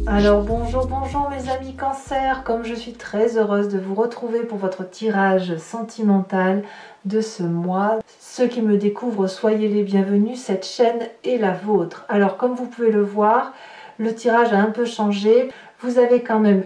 Alors bonjour, bonjour mes amis Cancer, comme je suis très heureuse de vous retrouver pour votre tirage sentimental de ce mois. Ceux qui me découvrent, soyez les bienvenus, cette chaîne est la vôtre. Alors comme vous pouvez le voir, le tirage a un peu changé. Vous avez quand même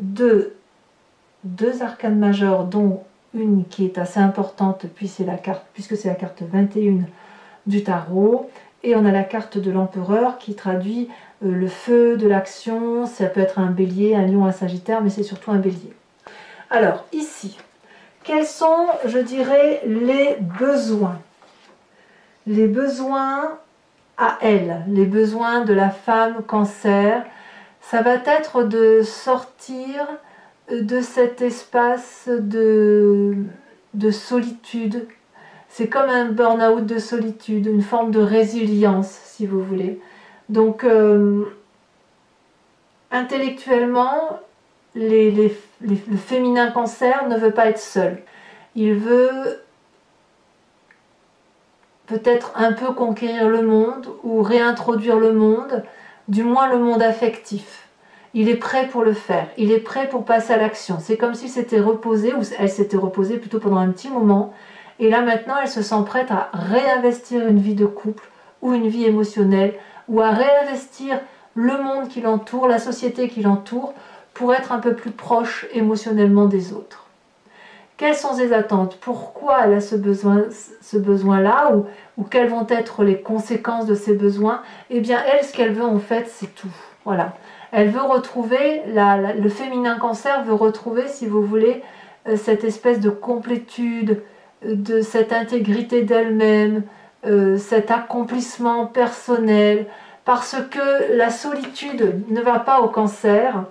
deux arcanes majeures, dont une qui est assez importante puisque c'est la carte 21 du tarot. Et on a la carte de l'empereur qui traduit le feu de l'action. Ça peut être un bélier, un lion, un sagittaire, mais c'est surtout un bélier. Alors ici, quels sont, je dirais, les besoins? Les besoins à elle, les besoins de la femme Cancer, ça va être de sortir de cet espace de solitude. C'est comme un burn-out de solitude, une forme de résilience, si vous voulez. Donc, intellectuellement, le féminin Cancer ne veut pas être seul. Il veut peut-être un peu conquérir le monde ou réintroduire le monde, du moins le monde affectif. Il est prêt pour le faire, il est prêt pour passer à l'action. C'est comme s'il s'était reposé, ou elle s'était reposée plutôt pendant un petit moment, et là maintenant elle se sent prête à réinvestir une vie de couple, ou une vie émotionnelle, ou à réinvestir le monde qui l'entoure, la société qui l'entoure, pour être un peu plus proche émotionnellement des autres. Quelles sont ses attentes? Pourquoi elle a ce besoin-là, ou quelles vont être les conséquences de ces besoins? Eh bien, elle, ce qu'elle veut en fait, c'est tout. Voilà. Elle veut retrouver, le féminin Cancer veut retrouver, si vous voulez, cette espèce de complétude, de cette intégrité d'elle-même, cet accomplissement personnel, parce que la solitude ne va pas au Cancer.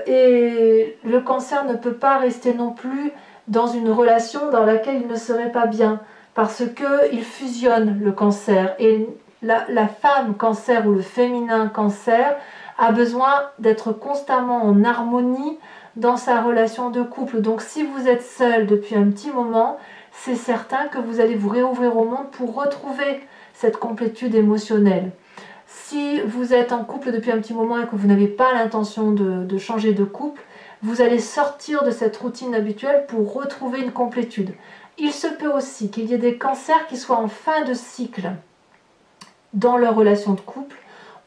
Et le Cancer ne peut pas rester non plus dans une relation dans laquelle il ne serait pas bien, parce qu'il fusionne le Cancer. Et la femme Cancer ou le féminin Cancer a besoin d'être constamment en harmonie dans sa relation de couple. Donc si vous êtes seul depuis un petit moment, c'est certain que vous allez vous réouvrir au monde pour retrouver cette complétude émotionnelle. Si vous êtes en couple depuis un petit moment et que vous n'avez pas l'intention de changer de couple, vous allez sortir de cette routine habituelle pour retrouver une complétude. Il se peut aussi qu'il y ait des cancers qui soient en fin de cycle dans leur relation de couple,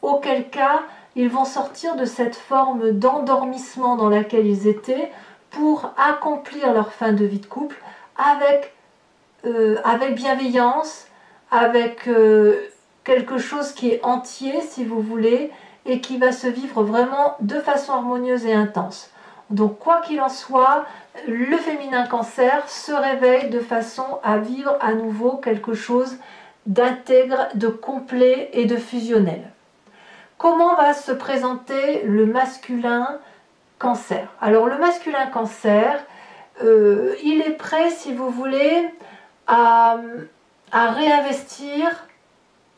auquel cas ils vont sortir de cette forme d'endormissement dans laquelle ils étaient pour accomplir leur fin de vie de couple avec bienveillance, avec quelque chose qui est entier, si vous voulez, et qui va se vivre vraiment de façon harmonieuse et intense. Donc quoi qu'il en soit, le féminin Cancer se réveille de façon à vivre à nouveau quelque chose d'intègre, de complet et de fusionnel. Comment va se présenter le masculin Cancer? Alors le masculin Cancer, il est prêt, si vous voulez, à réinvestir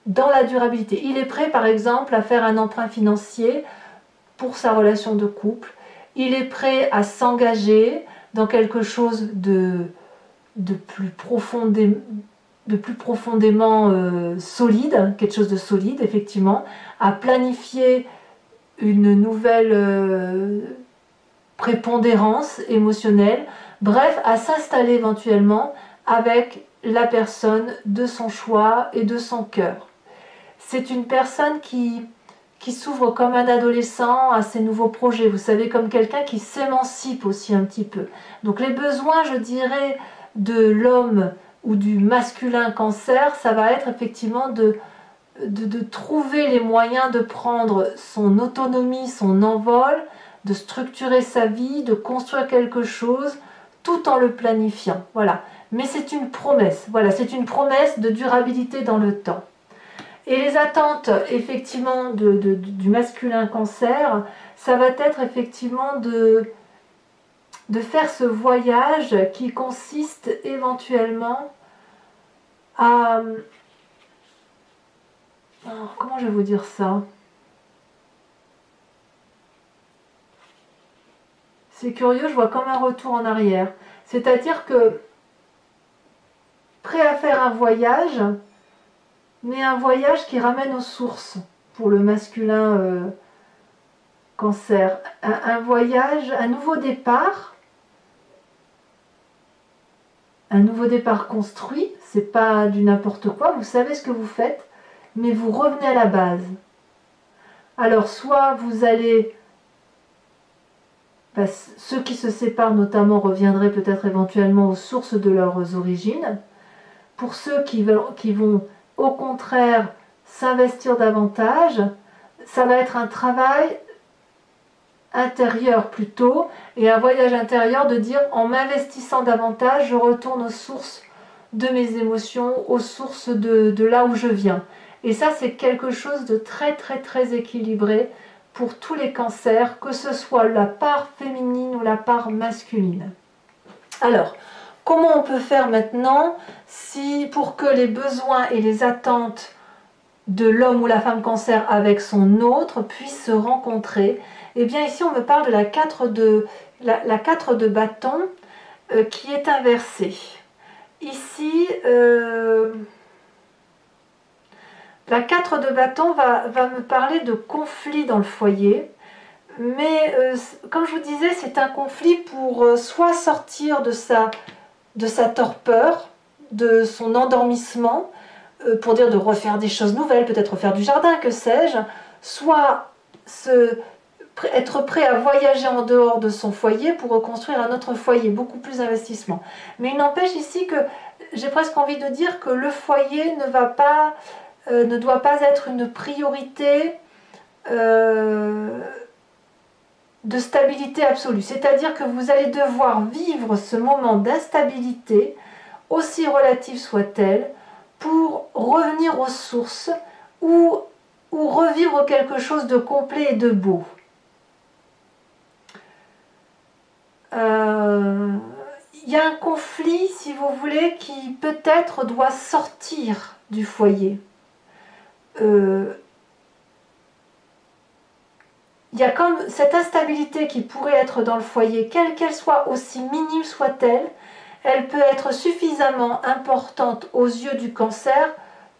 dans la durabilité. Il est prêt, par exemple, à faire un emprunt financier pour sa relation de couple. Il est prêt à s'engager dans quelque chose de plus profondément solide, quelque chose de solide, effectivement, à planifier une nouvelle prépondérance émotionnelle, bref, à s'installer éventuellement avec la personne de son choix et de son cœur. C'est une personne qui s'ouvre comme un adolescent à ses nouveaux projets, vous savez, comme quelqu'un qui s'émancipe aussi un petit peu. Donc les besoins, je dirais, de l'homme ou du masculin Cancer, ça va être effectivement de trouver les moyens de prendre son autonomie, son envol, de structurer sa vie, de construire quelque chose, tout en le planifiant. Voilà. Mais c'est une promesse. Voilà, c'est une promesse de durabilité dans le temps. Et les attentes, effectivement, du masculin Cancer, ça va être effectivement de faire ce voyage qui consiste éventuellement à... comment je vais vous dire ça? C'est curieux, je vois comme un retour en arrière. C'est-à-dire que prêt à faire un voyage, mais un voyage qui ramène aux sources pour le masculin Cancer, un voyage, un nouveau départ construit, c'est pas du n'importe quoi, vous savez ce que vous faites, mais vous revenez à la base. Alors soit vous allez, ceux qui se séparent notamment reviendraient peut-être éventuellement aux sources de leurs origines. Pour ceux qui vont au contraire s'investir davantage, ça va être un travail intérieur plutôt, et un voyage intérieur de dire en m'investissant davantage, je retourne aux sources de mes émotions, aux sources de là où je viens. Et ça, c'est quelque chose de très très très équilibré pour tous les cancers, que ce soit la part féminine ou la part masculine. Alors, comment on peut faire maintenant pour que les besoins et les attentes de l'homme ou la femme cancer avec son autre puissent se rencontrer? Eh bien ici on me parle de la 4 de bâton qui est inversée. Ici, la 4 de bâton va me parler de conflit dans le foyer. Mais comme je vous disais, c'est un conflit pour soit sortir de sa torpeur, de son endormissement, pour dire de refaire des choses nouvelles, peut-être refaire du jardin, que sais-je, soit être prêt à voyager en dehors de son foyer pour reconstruire un autre foyer, beaucoup plus d'investissement. Mais il n'empêche ici que j'ai presque envie de dire que le foyer ne doit pas être une priorité de stabilité absolue. C'est-à-dire que vous allez devoir vivre ce moment d'instabilité, aussi relative soit-elle, pour revenir aux sources ou revivre quelque chose de complet et de beau. Il y a un conflit, si vous voulez, qui peut-être doit sortir du foyer. Il y a comme cette instabilité qui pourrait être dans le foyer, quelle qu'elle soit, aussi minime soit-elle, elle peut être suffisamment importante aux yeux du cancer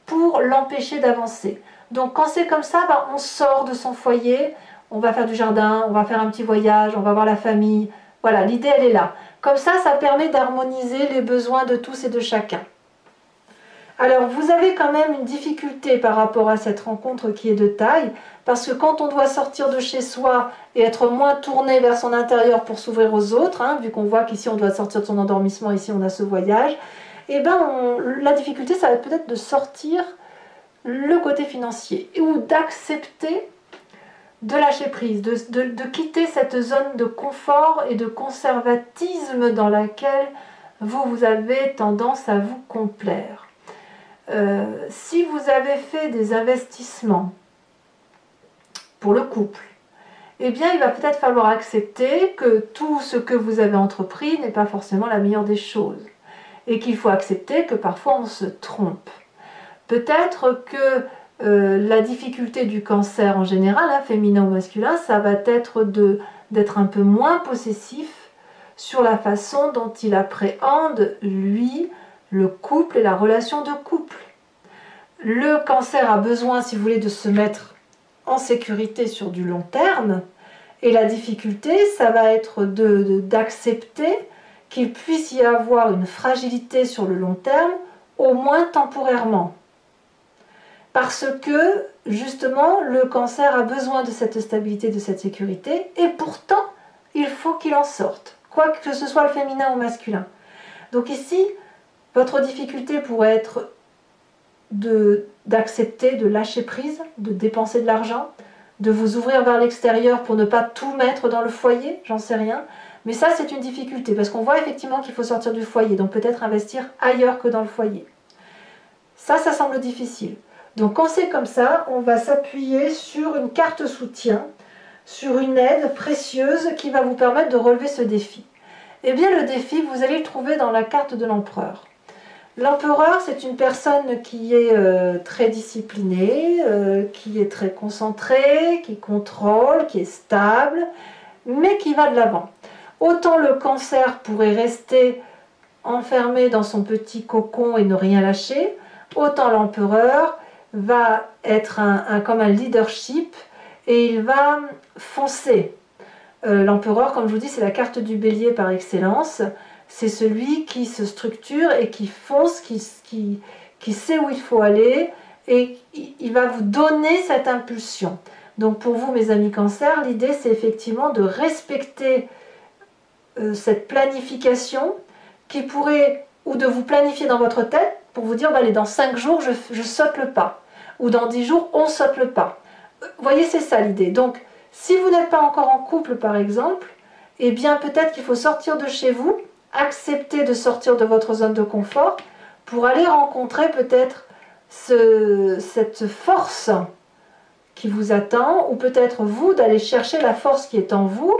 pour l'empêcher d'avancer. Donc quand c'est comme ça, on sort de son foyer, on va faire du jardin, on va faire un petit voyage, on va voir la famille. Voilà, l'idée elle est là. Comme ça permet d'harmoniser les besoins de tous et de chacun. Alors vous avez quand même une difficulté par rapport à cette rencontre qui est de taille, parce que quand on doit sortir de chez soi et être moins tourné vers son intérieur pour s'ouvrir aux autres, vu qu'on voit qu'ici on doit sortir de son endormissement, ici on a ce voyage, et la difficulté ça va être peut-être de sortir le côté financier ou d'accepter de lâcher prise, de quitter cette zone de confort et de conservatisme dans laquelle vous avez tendance à vous complaire. Si vous avez fait des investissements pour le couple, eh bien il va peut-être falloir accepter que tout ce que vous avez entrepris n'est pas forcément la meilleure des choses et qu'il faut accepter que parfois on se trompe. Peut-être que la difficulté du cancer en général, féminin ou masculin, ça va être d'être un peu moins possessif sur la façon dont il appréhende, lui, le couple et la relation de couple. Le cancer a besoin, si vous voulez, de se mettre en sécurité sur du long terme, et la difficulté, ça va être d'accepter qu'il puisse y avoir une fragilité sur le long terme, au moins temporairement. Parce que, justement, le cancer a besoin de cette stabilité, de cette sécurité, et pourtant, il faut qu'il en sorte, quoi que ce soit le féminin ou masculin. Donc ici, votre difficulté pourrait être d'accepter, de lâcher prise, de dépenser de l'argent, de vous ouvrir vers l'extérieur pour ne pas tout mettre dans le foyer, j'en sais rien. Mais ça, c'est une difficulté, parce qu'on voit effectivement qu'il faut sortir du foyer, donc peut-être investir ailleurs que dans le foyer. Ça semble difficile. Donc quand c'est comme ça, on va s'appuyer sur une carte soutien, sur une aide précieuse qui va vous permettre de relever ce défi. Eh bien le défi, vous allez le trouver dans la carte de l'empereur. L'empereur, c'est une personne qui est très disciplinée, qui est très concentrée, qui contrôle, qui est stable, mais qui va de l'avant. Autant le cancer pourrait rester enfermé dans son petit cocon et ne rien lâcher, autant l'empereur va être comme un leadership et il va foncer. L'empereur, comme je vous dis, c'est la carte du bélier par excellence. C'est celui qui se structure et qui fonce, qui sait où il faut aller, et il va vous donner cette impulsion. Donc pour vous, mes amis cancer, l'idée c'est effectivement de respecter cette planification qui pourrait, ou de vous planifier dans votre tête pour vous dire, bah, allez, dans 5 jours, je saute le pas. Ou dans 10 jours, on saute le pas. Vous voyez, c'est ça l'idée. Donc, si vous n'êtes pas encore en couple, par exemple, eh bien, peut-être qu'il faut sortir de chez vous, accepter de sortir de votre zone de confort pour aller rencontrer peut-être cette force qui vous attend, ou peut-être vous d'aller chercher la force qui est en vous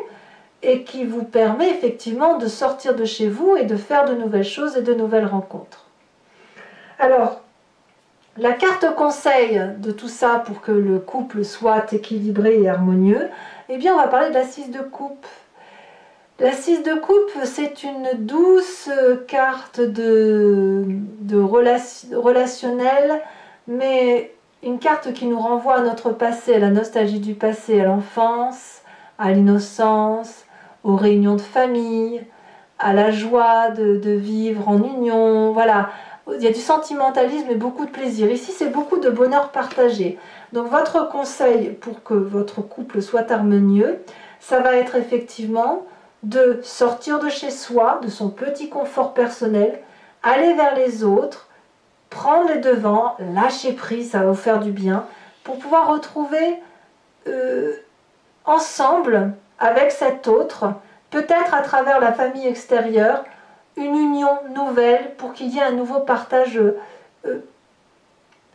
et qui vous permet effectivement de sortir de chez vous et de faire de nouvelles choses et de nouvelles rencontres. Alors, la carte conseil de tout ça pour que le couple soit équilibré et harmonieux, eh bien on va parler de la 6 de coupe. La 6 de coupe, c'est une douce carte relationnelle, mais une carte qui nous renvoie à notre passé, à la nostalgie du passé, à l'enfance, à l'innocence, aux réunions de famille, à la joie de vivre en union, voilà. Il y a du sentimentalisme et beaucoup de plaisir. Ici, c'est beaucoup de bonheur partagé. Donc, votre conseil pour que votre couple soit harmonieux, ça va être effectivement de sortir de chez soi, de son petit confort personnel, aller vers les autres, prendre les devants, lâcher prise, ça va vous faire du bien, pour pouvoir retrouver ensemble, avec cet autre, peut-être à travers la famille extérieure, une union nouvelle pour qu'il y ait un nouveau partage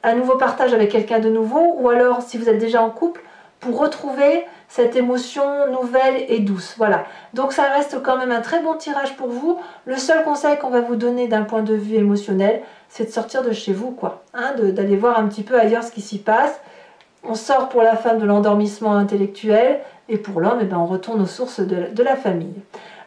avec quelqu'un de nouveau, ou alors si vous êtes déjà en couple, pour retrouver cette émotion nouvelle et douce. Voilà. Donc ça reste quand même un très bon tirage pour vous. Le seul conseil qu'on va vous donner d'un point de vue émotionnel, c'est de sortir de chez vous, quoi. Hein, d'aller voir un petit peu ailleurs ce qui s'y passe. On sort pour la femme de l'endormissement intellectuel, et pour l'homme, eh ben, on retourne aux sources de la famille.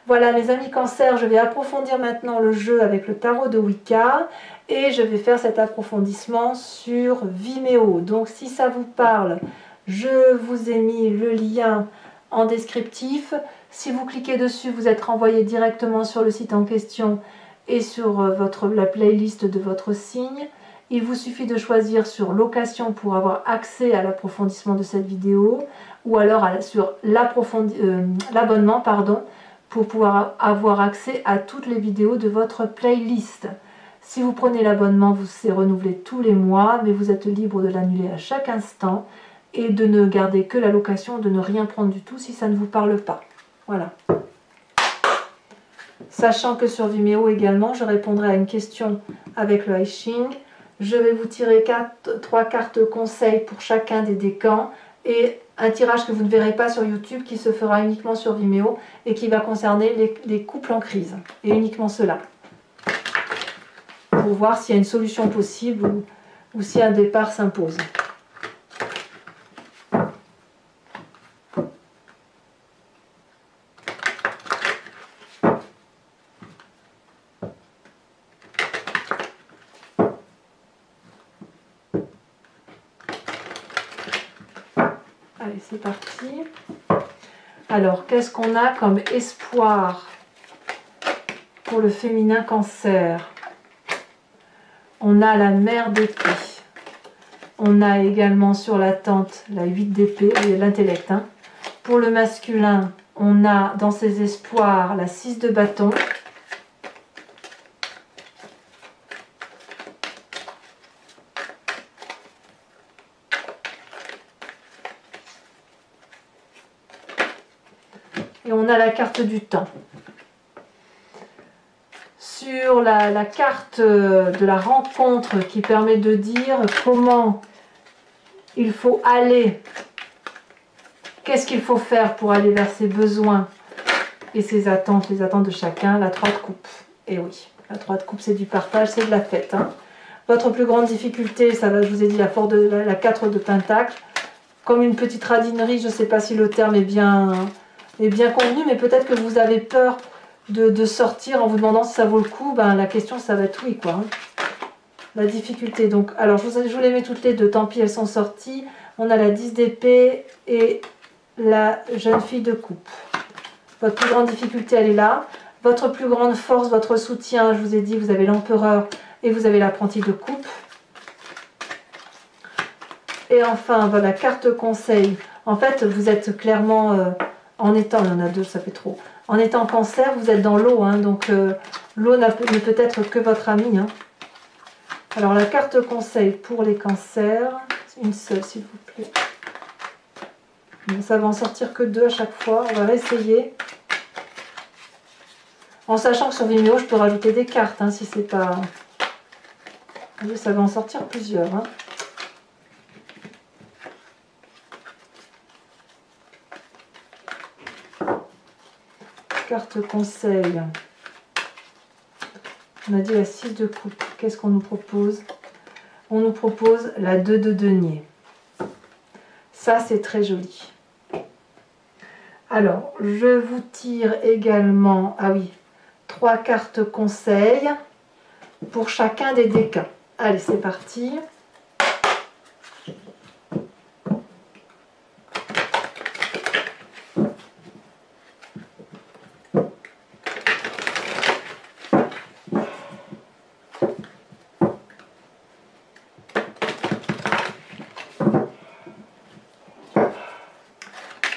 Voilà mes amis cancer, je vais approfondir maintenant le jeu avec le tarot de Wicca et je vais faire cet approfondissement sur Vimeo. Donc si ça vous parle, je vous ai mis le lien en descriptif. Si vous cliquez dessus, vous êtes renvoyé directement sur le site en question et sur la playlist de votre signe. Il vous suffit de choisir sur location pour avoir accès à l'approfondissement de cette vidéo ou alors sur l'abonnement, pour pouvoir avoir accès à toutes les vidéos de votre playlist. Si vous prenez l'abonnement, c'est renouvelé tous les mois, mais vous êtes libre de l'annuler à chaque instant et de ne garder que la location, de ne rien prendre du tout si ça ne vous parle pas. Voilà. Sachant que sur Vimeo également, je répondrai à une question avec le I Ching. Je vais vous tirer 3 cartes conseils pour chacun des décans et un tirage que vous ne verrez pas sur YouTube qui se fera uniquement sur Vimeo et qui va concerner les couples en crise. Et uniquement cela. Pour voir s'il y a une solution possible ou si un départ s'impose. Allez, c'est parti. Alors, qu'est-ce qu'on a comme espoir pour le féminin cancer? On a la mère d'épée. On a également sur la tente la 8 d'épée, l'intellect. Hein. Pour le masculin, on a dans ses espoirs la 6 de bâton. Et on a la carte du temps. Sur la carte de la rencontre qui permet de dire comment il faut aller, qu'est-ce qu'il faut faire pour aller vers ses besoins et ses attentes, les attentes de chacun, la 3 de coupe. Et oui, la 3 de coupe c'est du partage, c'est de la fête. Hein. Votre plus grande difficulté, ça va, je vous ai dit, la 4 de pentacle, comme une petite radinerie, je ne sais pas si le terme est bien convenu, mais peut-être que vous avez peur de sortir en vous demandant si ça vaut le coup. Ben, la question, ça va être oui, quoi. Hein. La difficulté. Donc, alors, je vous les mets toutes les deux. Tant pis, elles sont sorties. On a la 10 d'épée et la jeune fille de coupe. Votre plus grande difficulté, elle est là. Votre plus grande force, votre soutien, je vous ai dit, vous avez l'empereur et vous avez l'apprenti de coupe. Et enfin, voilà, carte conseil. En fait, vous êtes clairement, en étant, il y en a deux, ça fait trop. En étant cancer, vous êtes dans l'eau, hein, donc l'eau ne peut être que votre ami. Hein. Alors la carte conseil pour les cancers, une seule s'il vous plaît. Bon, ça va en sortir que 2 à chaque fois, on va réessayer. En sachant que sur Vimeo, je peux rajouter des cartes, hein, si c'est pas... Ça va en sortir plusieurs. Hein. Carte conseil. On a dit la 6 de coupe. Qu'est-ce qu'on nous propose? On nous propose la 2 de denier. Ça, c'est très joli. Alors, je vous tire également, ah oui, 3 cartes conseil pour chacun des décans. Allez, c'est parti.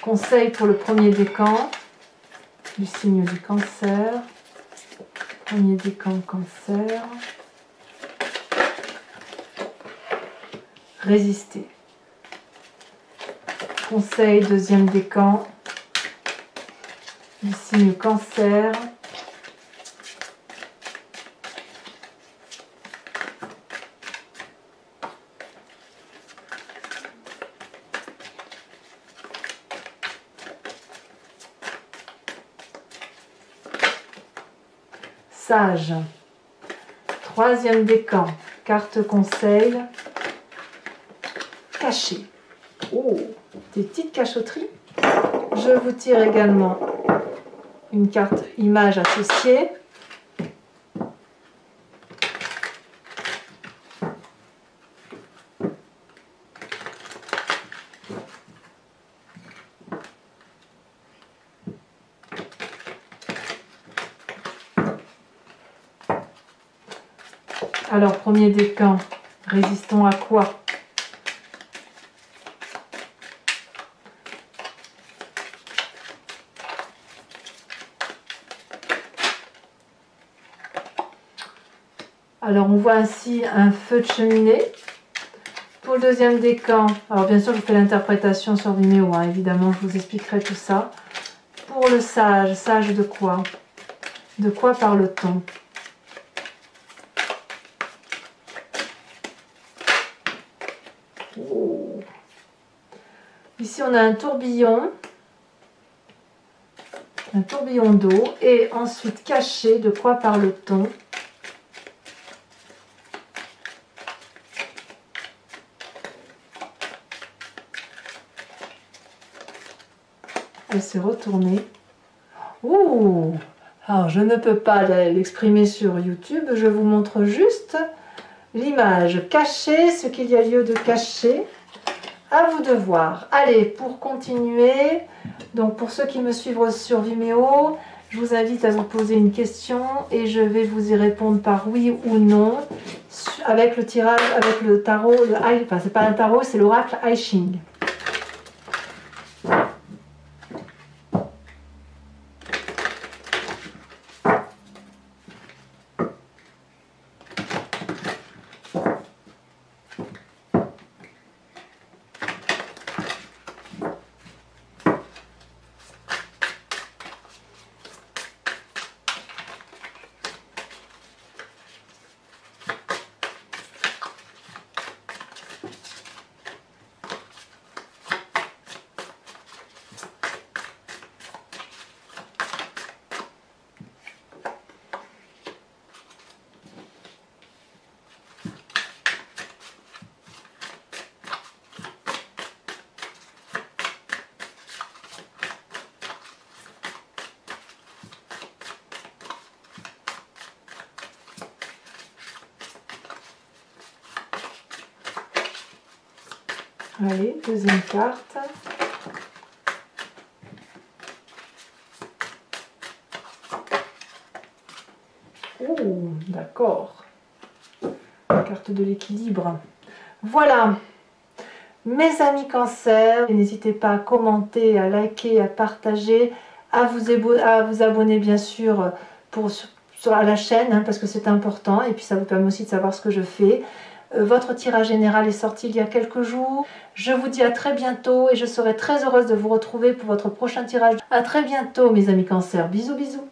Conseil pour le premier décan du signe du cancer. Premier décan cancer. Résister. Conseil deuxième décan du signe cancer. Sage. Troisième décan, carte conseil. Caché. Oh, des petites cachotteries. Je vous tire également une carte image associée. Alors, premier décan, résistant à quoi? Alors, on voit ainsi un feu de cheminée. Pour le deuxième décan, alors bien sûr, je fais l'interprétation sur Vimeo, hein, évidemment, je vous expliquerai tout ça. Pour le sage, sage de quoi? De quoi parle-t-on? Oh. Ici, on a un tourbillon d'eau, et ensuite caché, de quoi parle-t-on? Elle s'est retournée. Ouh! Alors, je ne peux pas l'exprimer sur YouTube, je vous montre juste l'image. Cacher ce qu'il y a lieu de cacher. À vous de voir. Allez, pour continuer, donc pour ceux qui me suivent sur Vimeo, je vous invite à vous poser une question et je vais vous y répondre par oui ou non avec le tirage, avec le tarot, enfin c'est pas un tarot, c'est l'oracle I Ching. Allez, deuxième carte. Oh, d'accord. La carte de l'équilibre. Voilà. Mes amis Cancer, n'hésitez pas à commenter, à liker, à partager, à vous abonner bien sûr à la chaîne hein, parce que c'est important et puis ça vous permet aussi de savoir ce que je fais. Votre tirage général est sorti il y a quelques jours. Je vous dis à très bientôt et je serai très heureuse de vous retrouver pour votre prochain tirage. À très bientôt mes amis Cancer. Bisous bisous.